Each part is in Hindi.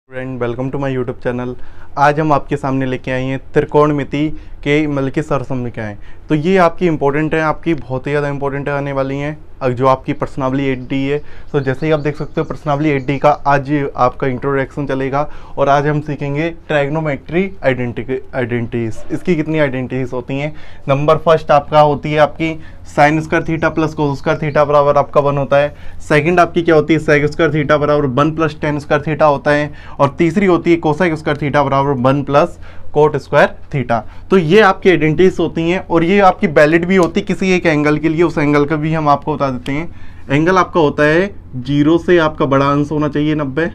Friend, welcome to my YouTube channel. आज हम आपके सामने लेके आए हैं त्रिकोणमिति के मतलब की सरसम्यिकाएं। तो ये आपकी इंपॉर्टेंट है, आपकी बहुत ही ज़्यादा इंपॉर्टेंट आने वाली हैं। जो आपकी प्रश्नावली 8D है, तो जैसे ही आप देख सकते हो प्रश्नावली 8D का आज आपका इंट्रोडक्शन चलेगा और आज हम सीखेंगे ट्रायग्नोमेट्री आइडेंटिटीज। इसकी कितनी आइडेंटिटीज होती हैं। नंबर फर्स्ट आपका होती है आपकी sine square theta plus cos square theta बराबर आपका 1 होता है। सेकंड आपकी क्या होती है, सेक स्क्वायर थीटा बराबर 1 प्लस टेन स्क्वायर थीटा होता है। और तीसरी होती है कोसेक स्क्वायर थीटा बराबर 1 प्लस कोट स्क्वायर थीटा। तो ये आपकी आइडेंटिटीज होती हैं और ये आपकी वैलिड भी होती है किसी एक एंगल के लिए। उस एंगल का भी हम आपको बता देते हैं। एंगल आपका होता है 0 से आपका बड़ा अंश होना चाहिए 90,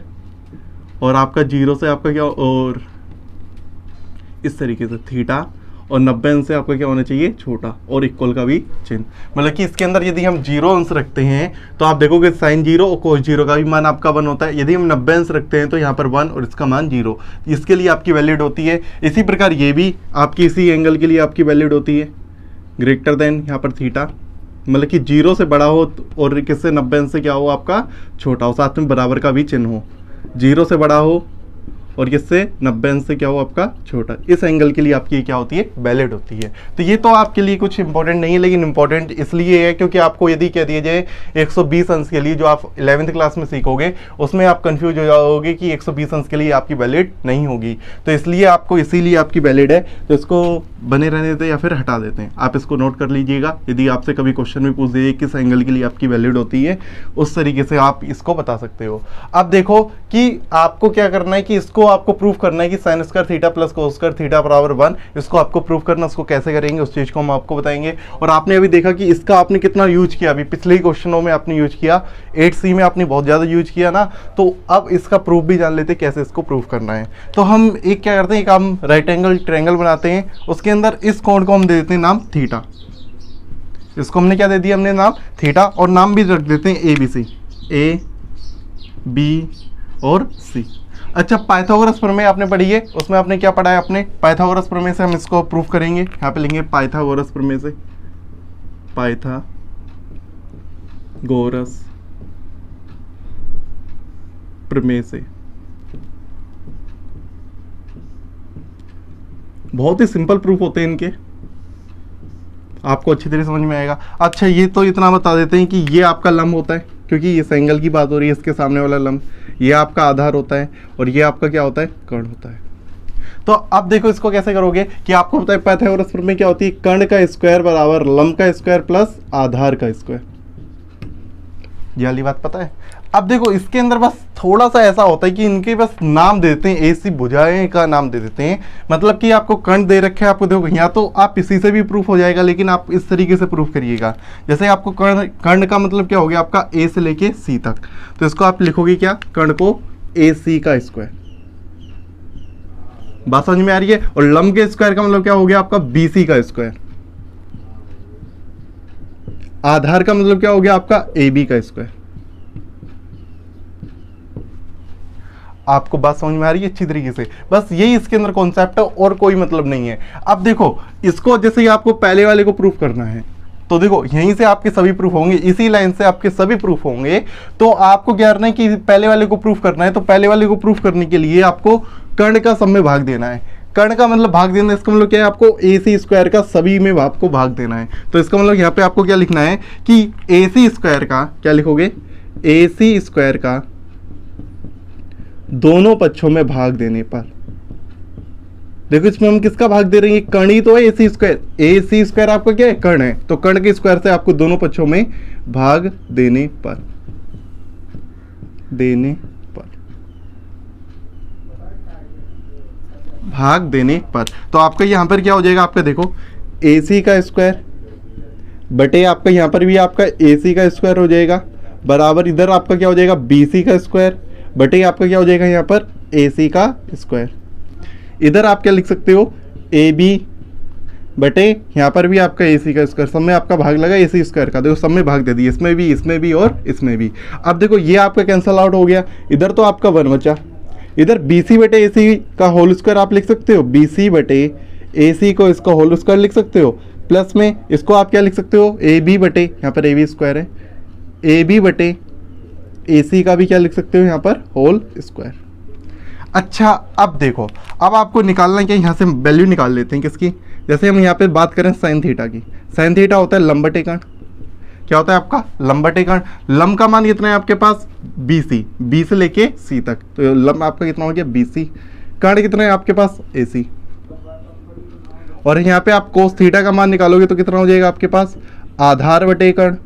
और आपका 0 से आपका क्या और इस तरीके से थीटा, और 90 अंश से आपका क्या होना चाहिए छोटा, और इक्वल का भी चिन्ह। मतलब कि इसके अंदर यदि हम 0 अंश रखते हैं तो आप देखोगे साइन 0 और कोस 0 का भी मान आपका 1 होता है। यदि हम 90 अंश रखते हैं तो यहाँ पर 1 और इसका मान 0, इसके लिए आपकी वैलिड होती है। इसी प्रकार ये भी आपकी इसी एंगल के लिए आपकी वैलिड होती है ग्रेटर देन यहाँ पर थीटा, मतलब कि 0 से बड़ा हो और किससे 90 अंश से क्या हो आपका छोटा हो, साथ में बराबर का भी चिन्ह हो। 0 से बड़ा हो और किससे 90 अंश से क्या हो आपका छोटा, इस एंगल के लिए आपकी क्या होती है वैलिड होती है। तो ये तो आपके लिए कुछ इंपॉर्टेंट नहीं है, लेकिन इंपॉर्टेंट इसलिए है क्योंकि आपको यदि कह दिया जाए 120 अंश के लिए जो आप 11th क्लास में सीखोगे उसमें आप कंफ्यूज हो जाओगे कि 120 अंश के लिए आपकी वैलिड नहीं होगी। तो इसलिए आपको इसीलिए आपकी वैलिड है, तो इसको बने रहने देते हैं या फिर हटा देते हैं। आप इसको नोट कर लीजिएगा, यदि आपसे कभी क्वेश्चन में पूछ दीजिए किस एंगल के लिए आपकी वैलिड होती है, उस तरीके से आप इसको बता सकते हो। अब देखो कि आपको क्या करना है कि इसको आपको प्रूफ करना है कि sine square theta plus cos square theta बराबर 1, इसको आपको प्रूफ करना। उसको कैसे करेंगे उस चीज को हम आपको बताएंगे। और आपने अभी देखा कि इसका आपने कितना यूज किया, अभी पिछले ही क्वेश्चनों में आपने यूज किया, 8C में आपने बहुत ज्यादा यूज किया ना। तो अब इसका प्रूफ भी जान लेते कैसे इसको प्रूफ करना है। तो हम एक क्या करते हैं, एक हम राइट एंगल ट्रायंगल बनाते हैं, उसके अंदर इस कोण को हम दे देते हैं नाम थीटा। इसको हमने क्या दे दिया, हमने नाम थीटा, और नाम भी रख देते हैं ABC, A B और C। अच्छा, पाइथागोरस प्रमेय आपने पढ़ी है, उसमें आपने क्या पढ़ा है, अपने पाइथागोरस प्रमेय से हम इसको प्रूफ करेंगे। यहाँ पे लेंगे पाइथागोरस प्रमेय से, पाइथागोरस प्रमेय से। बहुत ही सिंपल प्रूफ होते हैं इनके, आपको अच्छी तरह समझ में आएगा। अच्छा, ये तो इतना बता देते हैं कि ये आपका लंब होता है, क्योंकि इस एंगल की बात हो रही है, इसके सामने वाला लंब, ये आपका आधार होता है, और ये आपका क्या होता है कर्ण होता है। तो अब देखो इसको कैसे करोगे कि आपको पता है पाइथागोरस प्रमेय क्या होती है, कर्ण का स्क्वायर बराबर लंब का स्क्वायर प्लस आधार का स्क्वायर। ये वाली बात पता है। अब देखो इसके अंदर बस थोड़ा सा ऐसा होता है कि इनके बस नाम दे देते हैं, AC भुजाएं का नाम दे देते हैं। मतलब कि आपको कर्ण दे रखे हैं, आपको देखो यहाँ तो आप इसी से भी प्रूफ हो जाएगा, लेकिन आप इस तरीके से प्रूफ करिएगा। जैसे आपको कर्ण का मतलब क्या हो गया आपका A से लेके C तक, तो इसको आप लिखोगे क्या, कर्ण को AC का स्क्वायर। बात समझ में आ रही है। और लंब के स्क्वायर का मतलब क्या हो गया आपका BC का स्क्वायर। आधार का मतलब क्या हो गया आपका AB का स्क्वायर। आपको बात समझ में आ रही है अच्छी तरीके से। बस यही इसके अंदर कॉन्सेप्ट है और कोई मतलब नहीं है। अब देखो इसको जैसे ही आपको पहले वाले को प्रूफ करना है, तो देखो यहीं से आपके सभी प्रूफ होंगे, इसी लाइन से आपके सभी प्रूफ होंगे। तो आपको क्या करना है कि पहले वाले को प्रूफ करना है, तो पहले वाले को प्रूफ करने के लिए आपको कर्ण का सब में भाग देना है। कर्ण का मतलब भाग देना, इसका मतलब क्या है, आपको AC स्क्वायर का सभी में आपको भाग देना है। तो इसका मतलब यहाँ पे आपको क्या लिखना है कि AC स्क्वायर का क्या लिखोगे, AC स्क्वायर का दोनों पक्षों में भाग देने पर। देखो इसमें हम किसका भाग दे रहे हैं, कर्ण ही तो है AC स्क्वायर। AC स्क्वायर आपका क्या है, कर्ण है, तो कर्ण के स्क्वायर से आपको दोनों पक्षों में भाग देने पर भाग देने पर तो आपका यहां पर क्या हो जाएगा, आपका देखो AC का स्क्वायर बटे आपका यहां पर भी आपका AC का स्क्वायर हो जाएगा, बराबर इधर आपका क्या हो जाएगा BC का स्क्वायर बटे आपका क्या हो जाएगा यहाँ पर AC का स्क्वायर। इधर आप क्या लिख सकते हो, AB बटे यहाँ पर भी आपका AC का स्क्वायर। सब में आपका भाग लगा AC स्क्वायर का, देखो सब में भाग दे दिए, इसमें भी और इसमें भी। अब देखो ये आपका कैंसल आउट हो गया, इधर तो आपका 1 बचा, इधर BC बटे AC का होल स्क्वायर आप लिख सकते हो, BC बटे AC को इसका होल स्क्वायर लिख सकते हो, प्लस में इसको आप क्या लिख सकते हो, AB बटे यहाँ पर AB स्क्वायर है, AB बटे AC का भी क्या लिख सकते हो यहाँ पर होल स्क्वायर। अच्छा अब देखो, अब आपको निकालना क्या, यहाँ से वैल्यू निकाल लेते हैं किसकी। जैसे हम यहाँ पे बात करें साइन थीटा की, साइन थीटा होता है लंब बटे कर्ण। क्या होता है आपका लंब बटे कर्ण। लंब का मान कितना है आपके पास बी सी, बी से लेके सी तक, तो लंब आपका कितना हो गया बी सी। कर्ण कितना है आपके पास ए सी। और यहाँ पे आप कोस थीटा का मान निकालोगे तो कितना हो जाएगा आपके पास आधार बटे कर्ण।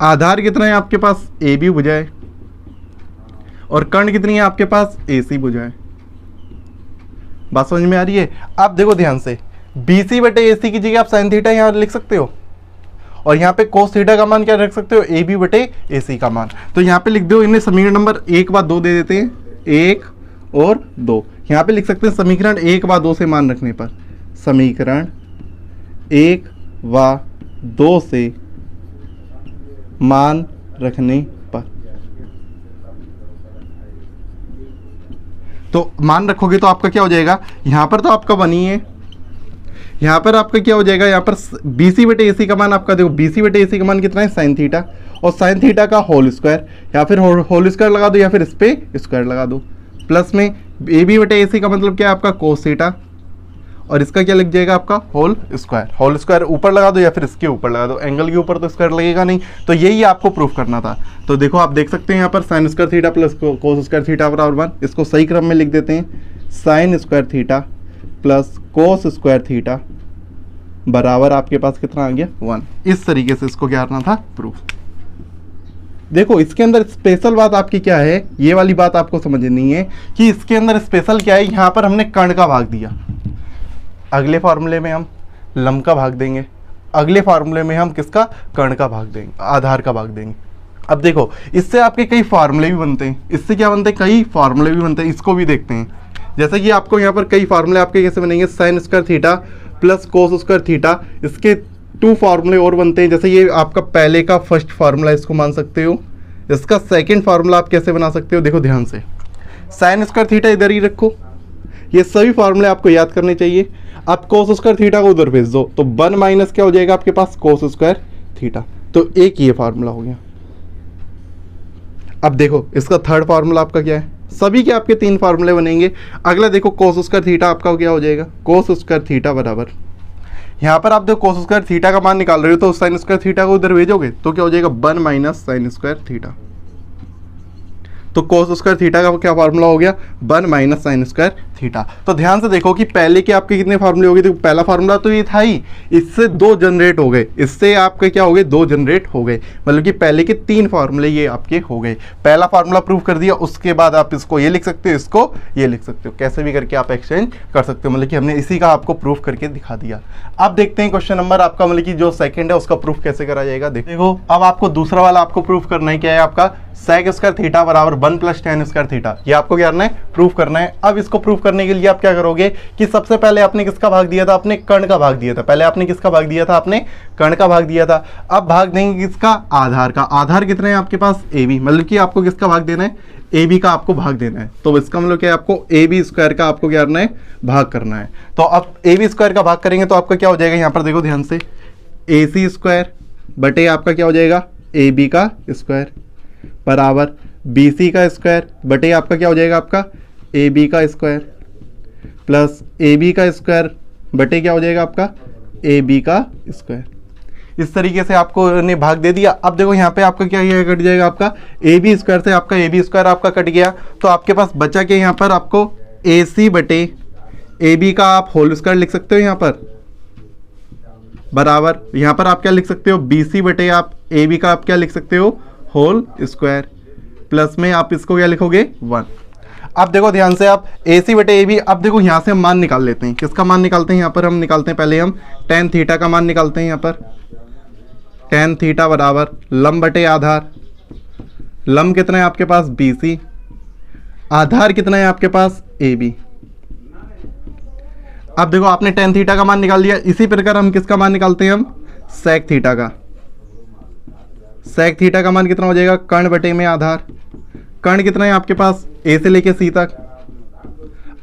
आधार कितना है आपके पास ए बी भुजा है, और कर्ण कितनी है आपके पास ए सी भुजा है। बात समझ में आ रही है। अब देखो ध्यान से, बी सी बटे ए सी की जगह आप साइन थीटा यहाँ लिख सकते हो, और यहाँ पे कोस थीटा का मान क्या रख सकते हो ए बी बटे ए सी का मान। तो यहाँ पे लिख दो, इन्हें समीकरण नंबर 1 व 2 दे देते हैं, 1 और 2। यहाँ पे लिख सकते हैं समीकरण 1 व 2 से मान रखने पर, समीकरण 1 व 2 से मान रखने पर। तो मान रखोगे तो आपका क्या हो जाएगा, यहाँ पर तो आपका 1 ही है, यहाँ पर आपका क्या हो जाएगा, यहाँ पर बी सी बटे ए सी का मान आपका देखो, बी सी बटे ए सी का मान कितना है साइन थीटा, और साइन थीटा का होल स्क्वायर, या फिर होल स्क्वायर लगा दो या फिर इस पे स्क्वायर लगा दो, प्लस में ए बी बटे ए सी का मतलब क्या है आपका कोस थीटा, और इसका क्या लग जाएगा आपका होल स्क्वायर। होल स्क्वायर ऊपर लगा दो या फिर इसके ऊपर लगा दो, एंगल के ऊपर तो स्क्वायर लगेगा नहीं। तो यही आपको प्रूफ करना था। तो देखो आप देख सकते हैं यहाँ पर sine square theta plus cos square theta बराबर 1, इसको सही क्रम में लिख देते हैं, sine square theta plus cos square theta बराबर आपके पास कितना आ गया 1। इस तरीके से इसको क्या करना था प्रूफ। देखो इसके अंदर स्पेशल बात आपकी क्या है, ये वाली बात आपको समझनी है कि इसके अंदर स्पेशल क्या है। यहाँ पर हमने कर्ण का भाग दिया, अगले फार्मूले में हम लंब का भाग देंगे, अगले फार्मूले में हम किसका कर्ण का भाग देंगे, आधार का भाग देंगे। अब देखो इससे आपके कई फार्मूले भी बनते हैं, इससे क्या बनते हैं कई फार्मूले भी बनते हैं, इसको भी देखते हैं। जैसे कि आपको यहाँ पर कई फार्मूले आपके कैसे बनेंगे, sine square theta plus cos square theta, इसके 2 फार्मूले और बनते हैं। जैसे ये आपका पहले का फर्स्ट फार्मूला इसको मान सकते हो, इसका सेकंड फार्मूला आप कैसे बना सकते हो, देखो ध्यान से, साइन स्क्वायर थीटा इधर ही रखो, ये सभी फार्मूले आपको याद करने चाहिए। अब कोस स्क्वायर थीटा को उधर भेज दो तो 1 माइनस क्या हो जाएगा आपके पास कोस स्क्वायर थीटा, तो एक ये फार्मूला हो गया। अब देखो इसका थर्ड फार्मूला आपका क्या है, सभी के आपके 3 फार्मूले बनेंगे। अगला देखो कोस स्क्वायर थीटा आपका क्या हो जाएगा, कोस स्क्वायर थीटा बराबर, यहाँ पर आप देखो कोस स्क्वायर थीटा का मान निकाल रहे हो तो साइन स्क्वायर थीटा को उधर भेजोगे तो क्या हो जाएगा 1 माइनस साइन स्क्वायर थीटा। तो कोस स्क्वायर थीटा का क्या फार्मूला हो गया 1 माइनस साइन स्क्वायर थीटा। तो ध्यान से देखो कि पहले के आपके कितने फार्मूले हो गए, देखो पहला फार्मूला तो ये था ही, इससे 2 जनरेट हो गए, इससे आपके क्या हो गए 2 जनरेट हो गए, मतलब कि पहले के 3 फार्मूले ये आपके हो गए। पहला फार्मूला प्रूव कर दिया, उसके बाद आप इसको ये लिख सकते हो, इसको ये लिख सकते हो, कैसे भी करके आप एक्सचेंज कर सकते हो, मतलब कि हमने इसी का आपको प्रूफ करके दिखा दिया। अब देखते हैं क्वेश्चन नंबर आपका मतलब कि जो सेकंड है उसका प्रूफ कैसे करा जाएगा। देखो अब आपको दूसरा वाला आपको प्रूफ करना है, क्या है आपका सेक स्क्वायर थीटा बराबर 1 प्लस टेन स्क्वायर थीटा, ये आपको क्या करना है प्रूफ करना है। अब इसको प्रूफ करने के लिए आप क्या करोगे कि सबसे पहले आपने किसका भाग दिया था, आपने कर्ण का भाग दिया था, पहले आपने किसका भाग दिया था, आपने कर्ण का भाग दिया था। अब भाग देंगे किसका, आधार का। आधार कितने हैं आपके पास ए बी, मतलब कि आपको किसका भाग देना है, ए बी का आपको भाग देना है। तो इसका मतलब क्या है, आपको ए बी स्क्वायर का आपको क्या करना है भाग करना है। तो अब ए बी स्क्वायर का भाग करेंगे तो आपका क्या हो जाएगा, यहाँ पर देखो ध्यान से, ए सी स्क्वायर बटे आपका क्या हो जाएगा ए बी का स्क्वायर बराबर बी सी का स्क्वायर बटे आपका क्या हो जाएगा आपका ए बी का स्क्वायर प्लस ए बी का स्क्वायर बटे क्या हो जाएगा आपका ए बी का स्क्वायर। इस तरीके से आपको ने भाग दे दिया। अब देखो यहाँ पे आपका क्या कट जाएगा, आपका ए बी स्क्वायर से आपका ए बी स्क्वायर आपका कट गया, तो आपके पास बचा के यहाँ पर आपको ए सी बटे ए बी का आप होल स्क्वायर लिख सकते हो यहाँ पर बराबर, यहाँ पर आप क्या लिख सकते हो बी सी बटे आप ए बी का आप क्या लिख सकते हो होल स्क्वायर प्लस में आप इसको क्या लिखोगे 1। अब देखो ध्यान से आप ए सी बटे ए बी, अब देखो यहाँ से हम मान निकाल लेते हैं, किसका मान निकालते हैं यहाँ पर हम निकालते हैं, पहले हम टेन थीटा का मान निकालते हैं यहाँ पर, टेन थीटा बराबर लंब बटे आधार, लंब कितना है आपके पास बी सी, आधार कितना है आपके पास ए बी। अब देखो आपने टेन थीटा का मान निकाल लिया, इसी प्रकार हम किसका मान निकालते हैं, हम सेक थीटा का। सेक थीटा का मान कितना हो जाएगा, कर्ण बटे में आधार, कर्ण कितना है आपके पास ए से लेके सी तक,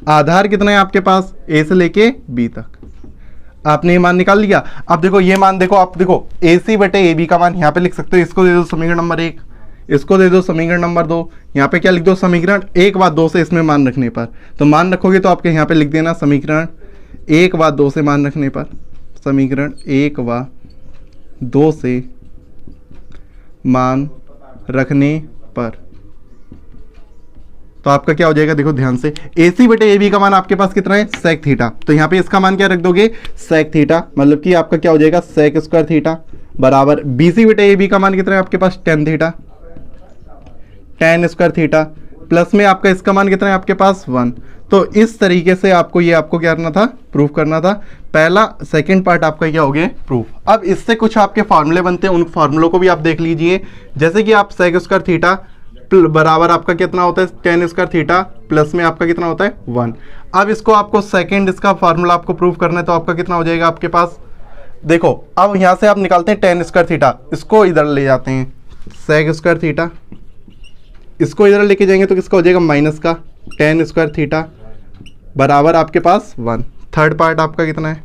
आधार कितना है आपके पास ए से लेके बी तक। आपने ये मान निकाल लिया। अब देखो ये मान देखो, आप देखो ए सी बटे ए बी का मान यहाँ पे लिख सकते हो, इसको दे दो समीकरण नंबर 1, इसको दे दो समीकरण नंबर 2। यहाँ पे क्या लिख दो, समीकरण 1 व 2 से इसमें मान रखने पर। तो मान रखोगे तो आपके यहाँ पे लिख देना समीकरण 1 व 2 से मान रखने पर, समीकरण 1 व 2 से मान रखने पर। तो आपका क्या हो जाएगा, देखो ध्यान से, AC बटे AB का मान आपके पास कितना है, सेक थीटा। तो यहाँ पे इसका मान क्या रख दोगे, सेक थीटा, मतलब कि आपका क्या हो जाएगा, सेक स्क्वायर थीटा बराबर BC बटे AB का मान कितना है आपके पास, tan theta, tan square theta, plus में आपका इसका मान कितना है आपके पास 1। तो इस तरीके से आपको ये आपको क्या करना था, प्रूफ करना था। पहला सेकंड पार्ट आपका क्या हो गया, प्रूफ। अब इससे कुछ आपके फार्मूले बनते हैं, उन फार्मूलों को भी आप देख लीजिए। जैसे कि आप सेक स्क्वायर थीटा बराबर आपका कितना होता है, टेन स्क्वायर थीटा, प्लस में आपका कितना होता है 1। अब इसको आपको सेकंड इसका फार्मूला आपको प्रूफ करना है, तो आपका कितना हो जाएगा आपके पास, देखो अब यहाँ से आप निकालते हैं टेन स्क्वायर थीटा, इसको इधर ले जाते हैं, सेक स्क्वायर थीटा, इसको इधर लेके जाएंगे तो किसका हो जाएगा, माइनस का टेन स्क्वायर थीटा बराबर आपके पास 1। थर्ड पार्ट आपका कितना है,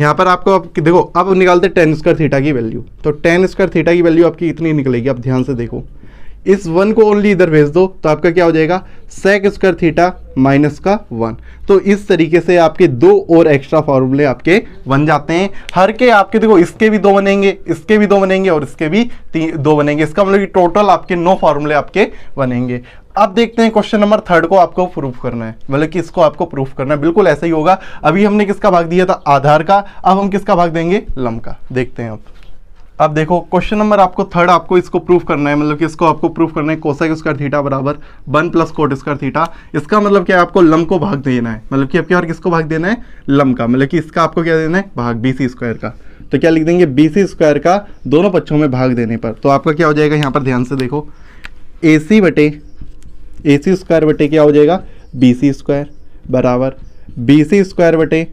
यहाँ पर आपको देखो अब निकालते हैं टेन स्क्वायर थीटा की वैल्यू। तो टेन स्क्वायर थीटा की वैल्यू आपकी इतनी निकलेगी, अब ध्यान से देखो, इस 1 को ओनली इधर भेज दो तो आपका क्या हो जाएगा, सेक स्क्वायर थीटा माइनस का 1। तो इस तरीके से आपके 2 और एक्स्ट्रा फॉर्मूले आपके बन जाते हैं। हर के आपके देखो इसके भी 2 बनेंगे, इसके भी 2 बनेंगे और इसके भी 2 बनेंगे। इसका मतलब कि टोटल आपके 9 फॉर्मूले आपके बनेंगे। अब देखते हैं क्वेश्चन नंबर 3 को आपको प्रूफ करना है, मतलब कि इसको आपको प्रूफ करना है। बिल्कुल ऐसा ही होगा। अभी हमने किसका भाग दिया था, आधार का, अब हम किसका भाग देंगे, लम का। देखते हैं अब देखो क्वेश्चन नंबर आपको 3 आपको इसको प्रूफ करना है, मतलब कि इसको आपको प्रूफ करना है कोसेक स्क्वायर थीटा बराबर 1 प्लस कोट स्क्वायर थीटा। इसका मतलब क्या है, आपको लम को भाग देना है, मतलब कि आपके और किसको भाग देना है, लम का, मतलब कि इसका आपको क्या देना है, भाग BC स्क्वायर का। तो क्या लिख देंगे, BC स्क्वायर का दोनों पक्षों में भाग देने पर। तो आपका क्या हो जाएगा, यहाँ पर ध्यान से देखो, AC स्क्वायर बटे क्या हो जाएगा, BC स्क्वायर बराबर BC स्क्वायर बटे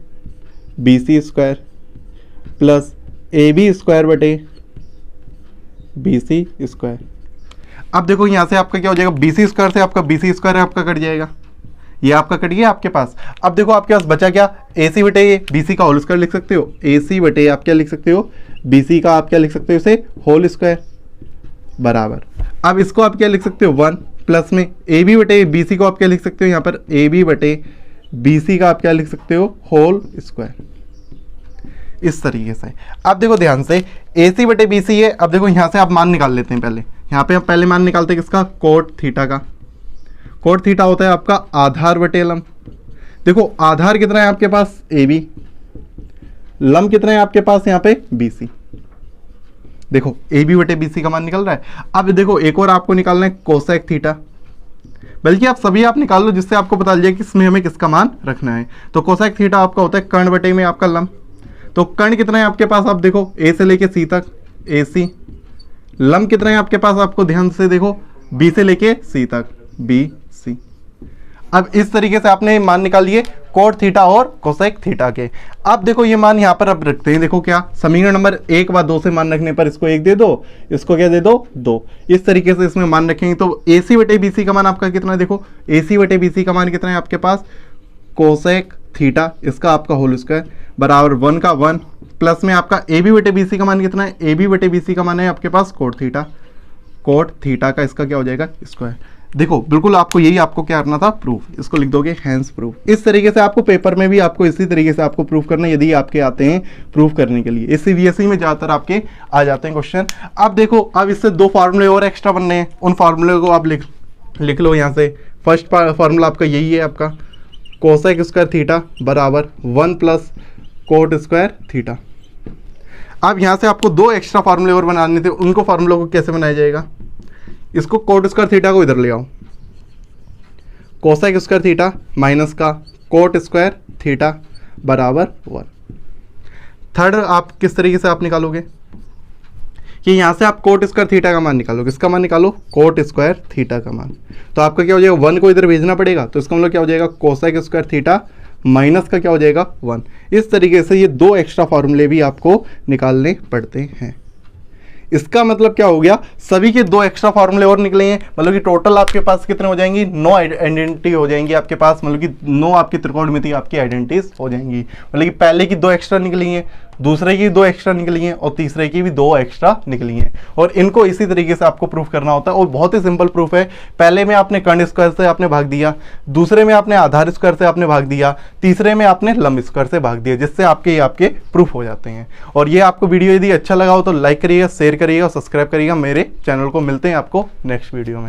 BC square plus AB square बटे BC स्क्वायर। अब देखो यहाँ से आपका क्या हो जाएगा, BC स्क्वायर से आपका BC स्क्वायर आपका कट जाएगा, ये आपका कट गया आपके पास। अब देखो आपके पास बचा क्या, AC बटे BC का होल स्क्वायर लिख सकते हो, AC बटे आप क्या लिख सकते हो, BC का आप क्या लिख सकते हो, इसे होल स्क्वायर बराबर। अब इसको आप क्या लिख सकते हो, 1 प्लस में AB बटे BC को आप क्या लिख सकते हो, यहाँ पर AB बटे BC का आप क्या लिख सकते हो, होल स्क्वायर। इस तरीके से अब देखो ध्यान से, AC बटे BC है। अब देखो यहाँ से आप मान निकाल लेते हैं, पहले यहाँ पे हम पहले मान निकालते हैं किसका, कोट थीटा का। कोट थीटा होता है आपका आधार बटे लम। देखो आधार कितना है आपके पास, AB, लम कितना है आपके पास यहाँ पे, BC। देखो AB बटे BC का मान निकल रहा है। अब देखो एक और आपको निकालना है कोसेक थीटा, बल्कि आप सभी आप निकाल लो जिससे आपको पता चल जाए कि इसमें हमें किसका मान रखना है। तो कोसेक थीटा आपका होता है कर्ण बटे में आपका लम। तो कर्ण कितना है आपके पास, आप देखो A से लेके C तक AC, लम कितना है आपके पास, आपको ध्यान से देखो B से लेके C तक BC। अब इस तरीके से आपने मान निकाल लिए कोट थीटा और कोसेक थीटा के। अब देखो ये मान यहाँ पर अब रखते हैं, देखो क्या समीकरण नंबर 1 व 2 से मान रखने पर इसको 1 दे दो, इसको क्या दे दो 2। इस तरीके से इसमें मान रखेंगे तो AC बटे BC का मान आपका कितना है, देखो AC बटे BC का मान कितना है आपके पास, कोसेक थीटा, इसका आपका होल स्क्वायर बराबर 1 का 1 प्लस में आपका AB बटे BC का मान कितना है, AB बटे BC का मान है आपके पास कोट थीटा। कोट थीटा का इसका क्या हो जाएगा, स्क्वायर। देखो बिल्कुल आपको यही आपको क्या करना था, प्रूफ। इसको लिख दोगे हैंस प्रूफ। इस तरीके से आपको पेपर में भी आपको इसी तरीके से आपको प्रूफ करना है, यदि आपके आते हैं प्रूफ करने के लिए। इस CBSE में ज़्यादातर आपके आ जाते हैं क्वेश्चन। अब देखो अब इससे 2 फार्मूले और एक्स्ट्रा बनने हैं, उन फार्मूले को आप लिख लो यहाँ से। फर्स्ट फार्मूला आपका यही है, आपका कोसेक स्क्वायर थीटा बराबर 1 प्लस कोट स्क्वायर थीटा। अब यहाँ से आपको 2 एक्स्ट्रा फार्मूले और बनाने थे, उनको फार्मूलों को कैसे बनाया जाएगा, इसको कोट स्क्वायर थीटा को इधर ले आओ, कोसेक स्क्वायर थीटा माइनस का कोट स्क्वायर थीटा बराबर 1। थर्ड आप किस तरीके से आप निकालोगे कि यहाँ से आप कोट स्क्वायर थीटा का मान निकालो, किसका मान निकालो, कोट स्क्वायर थीटा का मान। तो आपका क्या हो जाएगा, 1 को इधर भेजना पड़ेगा, तो इसका मतलब क्या हो जाएगा, कोसेक स्क्वायर थीटा माइनस का क्या हो जाएगा 1। इस तरीके से ये 2 एक्स्ट्रा फार्मूले भी आपको निकालने पड़ते हैं। इसका मतलब क्या हो गया, सभी के 2 एक्स्ट्रा फार्मूले और निकले हैं, मतलब कि टोटल आपके पास कितने हो जाएंगी, 9 आइडेंटिटी हो जाएंगी आपके पास, मतलब कि 9 आपकी त्रिकोणमिति आपकी आइडेंटिटीज हो जाएंगी। मतलब कि पहले की 2 एक्स्ट्रा निकली हैं, दूसरे की 2 एक्स्ट्रा निकली हैं और तीसरे की भी 2 एक्स्ट्रा निकली हैं। और इनको इसी तरीके से आपको प्रूफ करना होता है और बहुत ही सिंपल प्रूफ है। पहले में आपने कर्ण स्क्वायर से आपने भाग दिया, दूसरे में आपने आधार स्क्वायर से आपने भाग दिया, तीसरे में आपने लंब स्क्वायर से भाग दिया, जिससे आपके प्रूफ हो जाते हैं। और ये आपको वीडियो यदि अच्छा लगा हो तो लाइक करिएगा, शेयर करिएगा और सब्सक्राइब करिएगा मेरे चैनल को। मिलते हैं आपको नेक्स्ट वीडियो में।